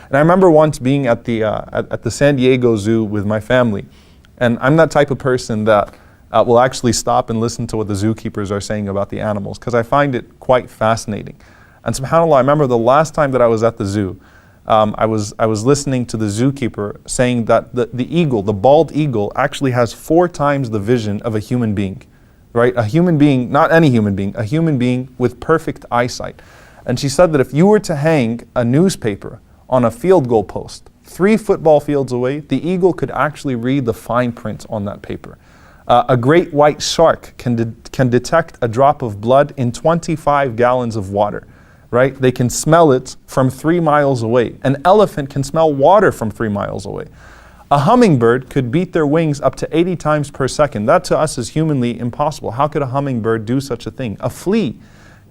And I remember once being at the San Diego Zoo with my family, and I'm that type of person that will actually stop and listen to what the zookeepers are saying about the animals, because I find it quite fascinating. And subhanAllah, I remember the last time that I was at the zoo, I was listening to the zookeeper saying that the eagle, the bald eagle, actually has 4 times the vision of a human being, right? A human being, not any human being, a human being with perfect eyesight. And she said that if you were to hang a newspaper on a field goal post 3 football fields away, the eagle could actually read the fine print on that paper. A great white shark can detect a drop of blood in 25 gallons of water. Right? They can smell it from 3 miles away. An elephant can smell water from 3 miles away. A hummingbird could beat their wings up to 80 times per second. That to us is humanly impossible. How could a hummingbird do such a thing? A flea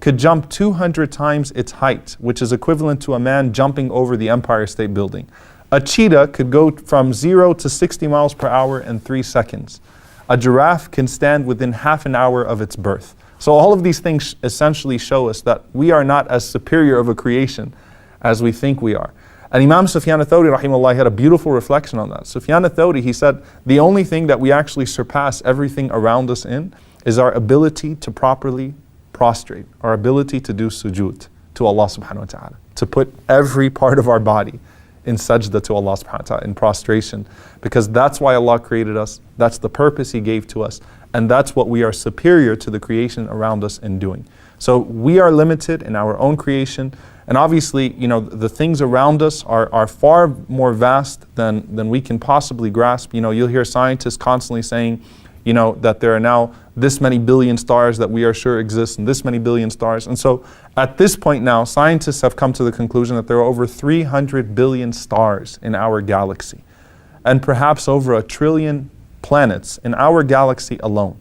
could jump 200 times its height, which is equivalent to a man jumping over the Empire State Building. A cheetah could go from 0 to 60 miles per hour in 3 seconds. A giraffe can stand within half an hour of its birth. So all of these things essentially show us that we are not as superior of a creation as we think we are. And Imam Sufyan al-Thawri rahimahullah had a beautiful reflection on that. Sufyan al-Thawri, he said, the only thing that we actually surpass everything around us in is our ability to properly prostrate, our ability to do sujood to Allah subhanahu wa ta'ala, to put every part of our body in sajda to Allah subhanahu wa ta'ala, in prostration, because that's why Allah created us, that's the purpose He gave to us, and that's what we are superior to the creation around us in doing. So we are limited in our own creation, and obviously, the things around us are far more vast than we can possibly grasp. You'll hear scientists constantly saying, that there are now this many billion stars that we are sure exist, and this many billion stars. And so at this point now, scientists have come to the conclusion that there are over 300 billion stars in our galaxy, and perhaps over 1 trillion planets in our galaxy alone,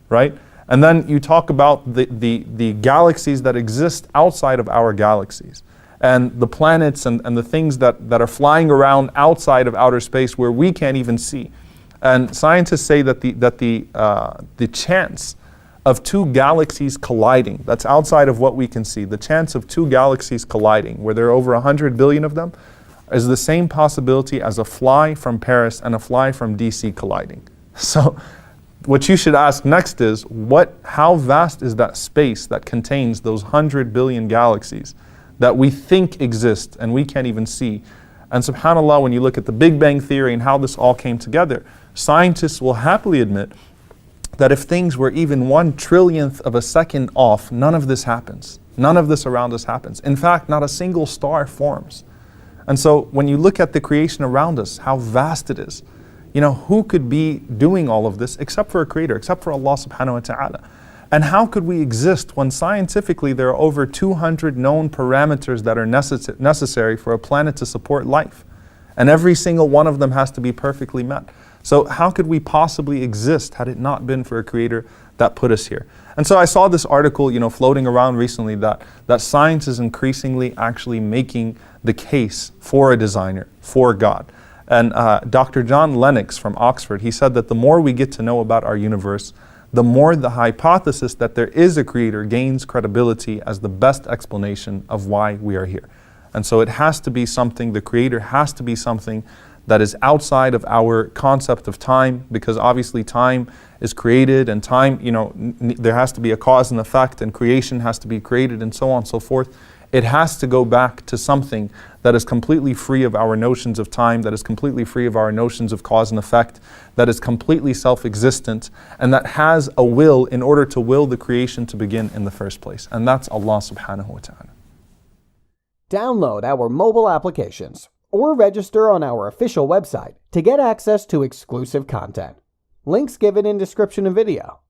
right? And then you talk about the galaxies that exist outside of our galaxies, and the planets and the things that are flying around outside of outer space where we can't even see. And scientists say that the chance of 2 galaxies colliding, that's outside of what we can see, the chance of 2 galaxies colliding, where there are over 100 billion of them, is the same possibility as a fly from Paris and a fly from DC colliding. So what you should ask next is, how vast is that space that contains those 100 billion galaxies that we think exist and we can't even see? And subhanAllah, when you look at the Big Bang Theory and how this all came together, scientists will happily admit that if things were even 1 trillionth of a second off, none of this happens. None of this around us happens. In fact, not a single star forms. And so when you look at the creation around us, how vast it is, who could be doing all of this except for a creator, except for Allah subhanahu wa ta'ala? And how could we exist when scientifically there are over 200 known parameters that are necessary for a planet to support life? And every single one of them has to be perfectly met. So how could we possibly exist had it not been for a creator that put us here? And so I saw this article, floating around recently that science is increasingly actually making the case for a designer, for God. And Dr. John Lennox from Oxford, he said that the more we get to know about our universe, the more the hypothesis that there is a creator gains credibility as the best explanation of why we are here. And so it has to be something, the creator has to be something that is outside of our concept of time, because obviously time is created, and time, there has to be a cause and effect, and creation has to be created, and so on and so forth. It has to go back to something that is completely free of our notions of time, that is completely free of our notions of cause and effect, that is completely self-existent, and that has a will in order to will the creation to begin in the first place. And that's Allah subhanahu wa ta'ala. Download our mobile applications or register on our official website to get access to exclusive content. Links given in description of video.